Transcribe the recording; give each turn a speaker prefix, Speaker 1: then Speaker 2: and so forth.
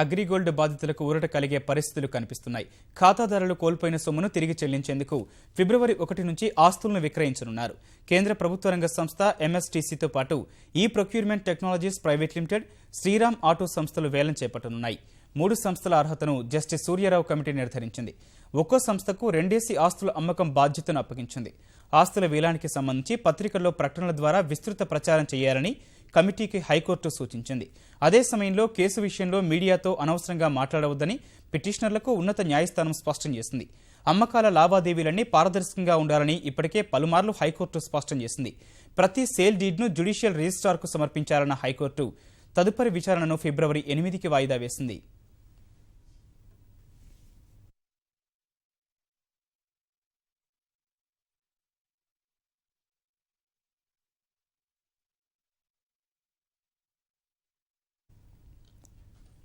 Speaker 1: అగ్రిగోల్డ్ బాధితులకు ఊరట కలిగే పరిస్థితులు కనిపిస్తున్నాయి. ఖాతాదారులు కోల్పోయిన సొమ్మును తిరిగి చెల్లించేందుకు ఫిబ్రవరి 1 నుంచి ఆస్తులను విక్రయించనున్నారు. కేంద్ర ప్రభుత్వ రంగ సంస్థ ఎంఎస్టీసీతో పాటు ఈ procurement technologies private limited, Sriram auto సంస్థలు వేలం చేపట్టనున్నాయి. 3 సంస్థల అర్హతను జస్టిస్ సూర్యారావు కమిటీ నిర్ధారించింది. ఒక్కో సంస్థకు 2 ఆస్తుల అమ్మకం బాధ్యతను అప్పగించింది. ఆస్తుల వేలానికి సంబంధించి పత్రికల్లో ప్రకటనల ద్వారా విస్తృత ప్రచారం చేయాలని కమిటీకి హైకోర్టు సూచించింది. అదే సమయంలో కేసు విషయంలో మీడియాతో అనవసరంగా మాట్లాడవద్దని పిటిషనర్లకు ఉన్నత న్యాయస్థానం స్పష్టం చేసింది. అమ్మకాల లావాదేవీలన్నీ పారదర్శకంగా ఉండాలని ఇప్పటికే పలుమార్లు హైకోర్టు స్పష్టం చేసింది. ప్రతి సేల్ డీడ్ను జ్యుడిషియల్ రిజిస్ట్రార్కు సమర్పించాలన్న హైకోర్టు తదుపరి విచారణను ఫిబ్రవరి 8కి వాయిదా వేసింది.